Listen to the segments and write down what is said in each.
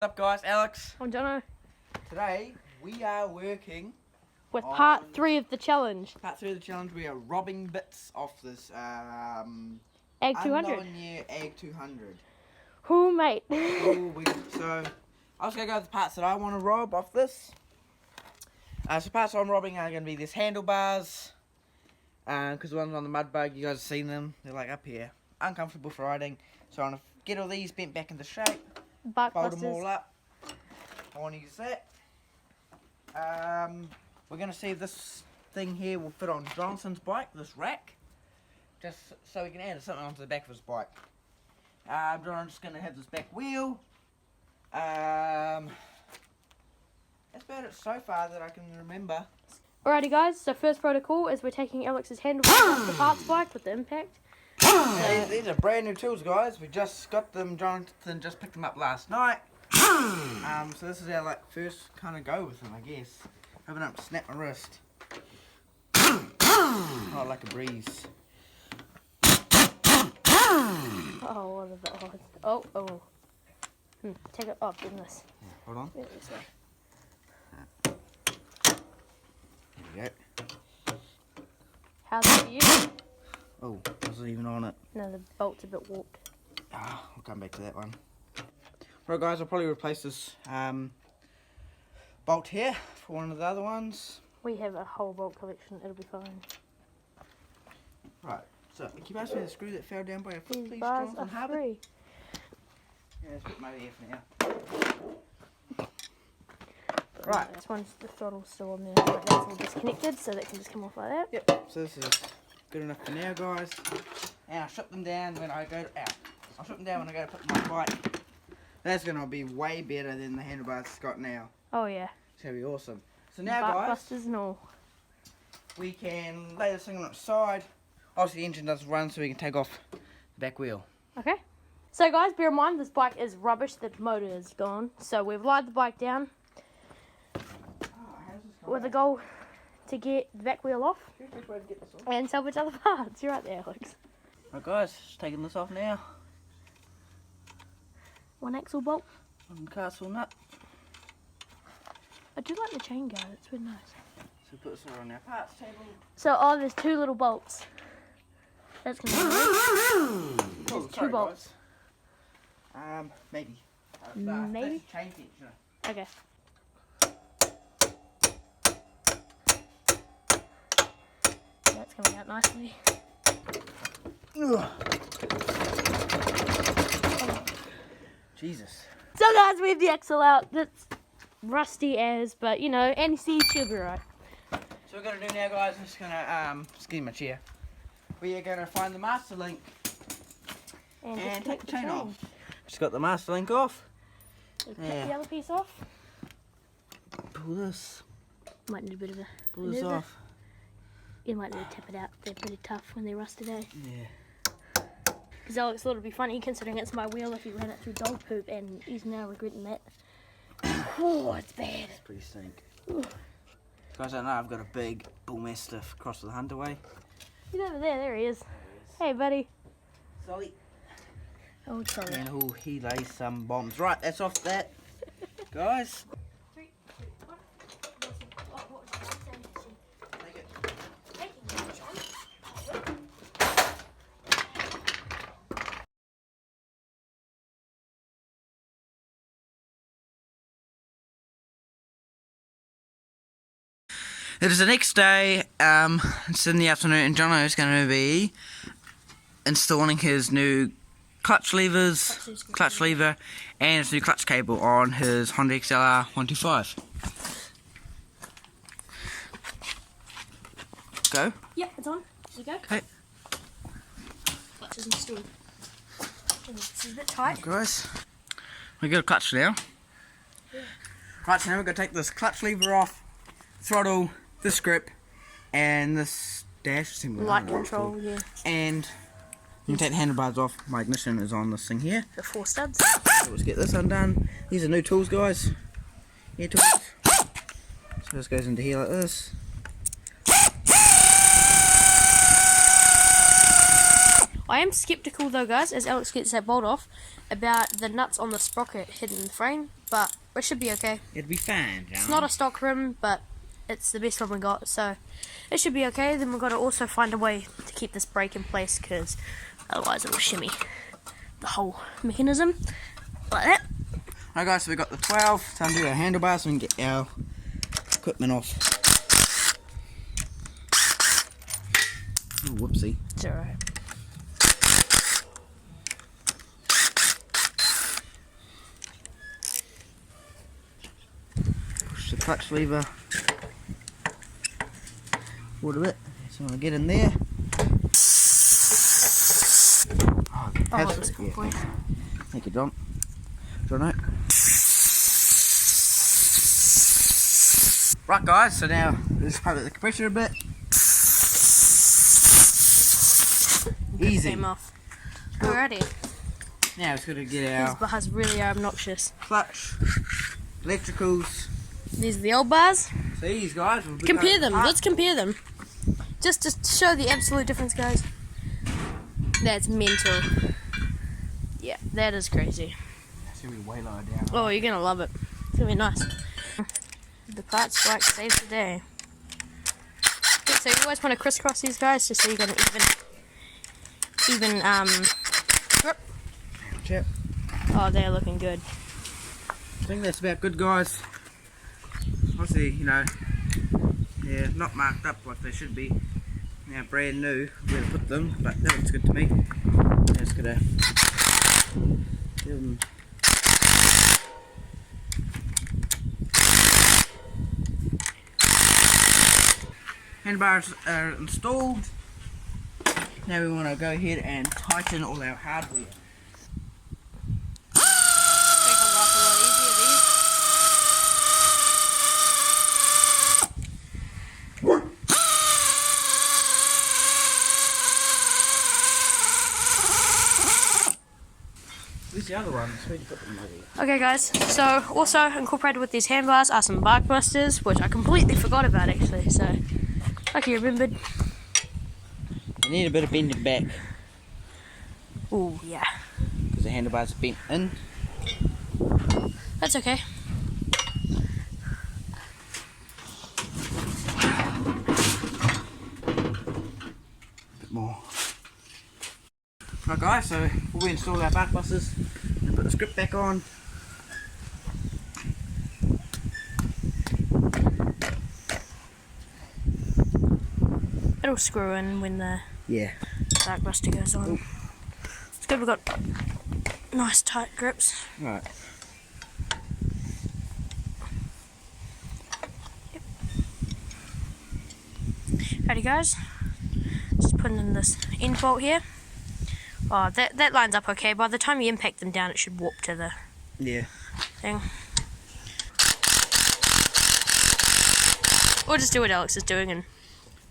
What's up guys, Alex. I'm Jono. Today we are working With part 3 of the challenge. Part 3 of the challenge. We are robbing bits off this Egg 200. Egg 200. Who, mate? So I was going to go with the parts that I want to rob off this. So parts I'm robbing are going to be this handlebars. Because the ones on the mud bug, you guys have seen them. They're like up here. Uncomfortable for riding. So I want to get all these bent back into shape. Fold them all up. I want to use that. We're going to see if this thing here will fit on Johnson's bike, this rack. Just so we can add something onto the back of his bike. I'm just going to have this back wheel. That's about it so far that I can remember. Alrighty guys, so first protocol is we're taking Alex's handlebars off the parts bike with the impact. These are brand new tools, guys. We just got them. Jonathan just picked them up last night. So this is our first kind of go with them, I guess. Hope I don't snap my wrist. Oh, like a breeze. Oh, what is that? Oh. Take it off, goodness. Yeah, hold on. Yeah, this way. There we go. How's it for you? Oh, wasn't even on it. No, the bolt's a bit warped. We'll come back to that one. Right guys, I'll probably replace this bolt here for one of the other ones. We have a whole bolt collection, it'll be fine. Right, so can you pass me the screw that fell down by your foot, These please, bars Jonathan are Harvey? free. Yeah, let's put my ear for now. Right. This one's, the throttle's still on there, but that's all disconnected, so that can just come off like that. Yep, so this is good enough for now, guys. And I'll shut them down when I go to, I'll shut them down when I go to put my bike. That's going to be way better than the handlebars it's got now. Oh yeah. It's going to be awesome. So now, Butt guys, busters and all. we can lay this thing on its side. Obviously, the engine doesn't run, so we can take off the back wheel. Okay. So guys, bear in mind this bike is rubbish. The motor is gone. So we've lied the bike down with a goal to get the back wheel off and salvage other parts. You're right there, Alex. Right, guys, just taking this off now. One axle bolt. One castle nut. I do like the chain guard. It's really nice. So put this on our parts table. So there's two little bolts. That's gonna be There's two bolts. Guys. Maybe. Maybe? That's chain tensioner. Okay. That's coming out nicely. Jesus. So guys, we have the axle out. That's rusty as, but you know, NC should be right. So we're gonna do now, guys. I'm just gonna just give my chair. We are gonna find the master link and take the chain off. Just got the master link off. So cut the other piece off. Pull this. Might need a bit of a Pull this maneuver. off. You might need to tap it out. They're pretty tough when they rust today. Yeah. Because Alex thought it'd be funny considering it's my wheel if he ran it through dog poop, and he's now regretting that. Oh, it's bad. It's pretty stink. Guys, I know I've got a big bull mastiff across the Hunterway. He's over there. There he is. Hey, buddy. Sorry. Oh, sorry. And he lays some bombs. Right, that's off that. Guys. 3, 2, 1. Oh, what was that? Take it. It is the next day, it's in the afternoon, and Jono is going to be installing his new clutch lever and his new clutch cable on his Honda XLR 125. Go. Yeah, it's on. There you go. Okay. Clutch is installed. This is a bit tight. Guys, we got a clutch now. Yeah. Right, so now we're going to take this clutch lever off, throttle, this grip, and this dash assembly. Light control, yeah. And you can take the handlebars off. My ignition is on this thing here. The 4 studs. So let's get this undone. These are new tools, guys. Yeah, tools. So this goes into here like this. I am skeptical though, guys, as Alex gets that bolt off, about the nuts on the sprocket hidden in the frame, but it should be okay. It'll be fine, John. It's not a stock rim, but it's the best one we got, so it should be okay. Then we've got to also find a way to keep this brake in place, because otherwise it will shimmy the whole mechanism, like that. Alright guys, so we've got the 12 to undo our handlebars so we can get our equipment off. Oh, whoopsie. It's alright. Push the clutch lever forward a bit. So I'm going to get in there. Oh, that's cool, boy. Thank you, John. Jono. Right guys, so now let's pump the compressor a bit. Easy. Came off. Alrighty. Now it's going to get our These bars really are obnoxious. clutch, electricals. These are the old bars. So these guys will be Compare going them. apart. Let's compare them. Just to show the absolute difference, guys. That's mental. Yeah, that is crazy. It's going to be way lower down. Oh, you're gonna love it. It's gonna be nice. The parts strike saves the day. Okay, so you always want to crisscross these guys just so you get an even grip. Chip. Oh, they're looking good. I think that's about good, guys. Obviously, you know, yeah, not marked up like they should be. Now brand new, where to put them, but that looks good to me. Just gonna give them. Handlebars are installed. Now we want to go ahead and tighten all our hardware. Where's the other ones? Where did you put them over? Okay, guys. So also incorporated with these handbars are some bark busters, which I completely forgot about actually. So lucky you remembered. I need a bit of bending back Ooh, yeah. because the handlebars are bent in. That's okay. A bit more. Right guys, so before we install our bark busters, we'll put the script back on. It'll screw in when the Yeah. bark buster goes on. Ooh. It's good we've got nice tight grips. Right. Ready, guys? Just putting in this end bolt here. Oh, that lines up okay. By the time you impact them down, it should warp to the Yeah. thing. Or just do what Alex is doing and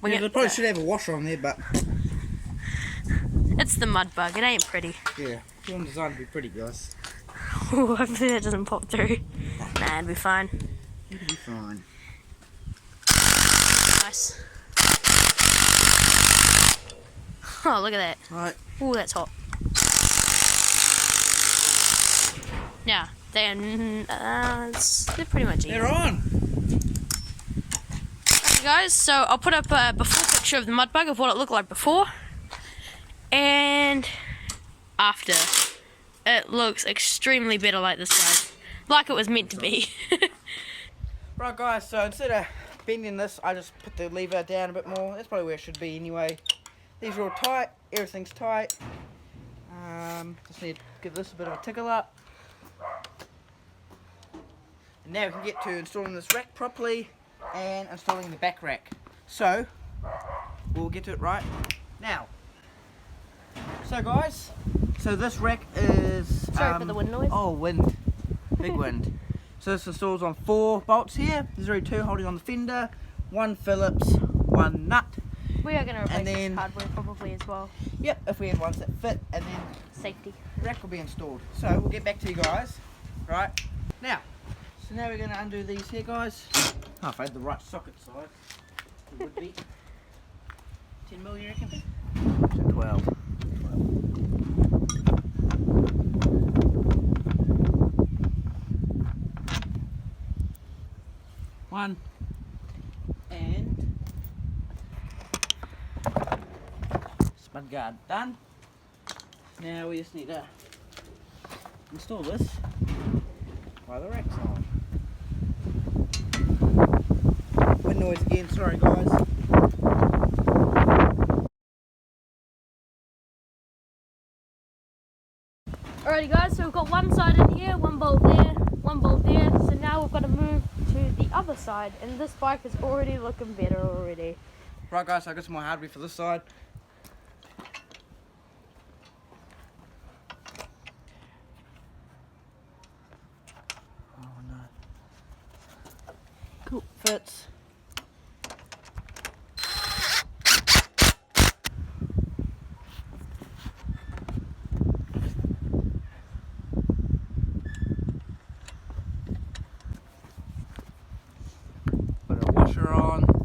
wing Yeah, it. they probably should have a washer on there, but It's the mud bug. It ain't pretty. yeah, it's on design to be pretty, guys. Ooh, hopefully that doesn't pop through. Nah, it'll be fine. It'll be fine. Nice. Oh, look at that. Right. Ooh, that's hot. Yeah, they're pretty much even. They're on. Okay, guys, so I'll put up a before picture of the mud bug of what it looked like before and after. It looks extremely better like this, guys. Like it was meant to be. Right guys, so instead of bending this, I just put the lever down a bit more. That's probably where it should be anyway. These are all tight, everything's tight. Just need to give this a bit of a tickle up. And now we can get to installing this rack properly and installing the back rack. So, we'll get to it right now. So guys, so this rack is... Sorry for the wind noise. Oh, wind. Big wind. So this installs on 4 bolts here. There's already 2 holding on the fender, 1 Phillips, 1 nut. We are going to replace And then- this hardware probably as well. Yep, if we had ones that fit, and then Safety. the rack will be installed. So we'll get back to you guys, right now. So now we're going to undo these here, guys. Oh, if I had the right socket size, it would be 10 mil, you reckon? So 12. One. And mud guard done. Now we just need to install this while the rack's on. Wind noise again, sorry guys. Alrighty guys, so we've got one side in here, one bolt there, one bolt there. So now we've got to move to the other side, and this bike is already looking better already. Right guys, so I got some more hardware for this side. Oh no. Cool. Fits. Put a washer on.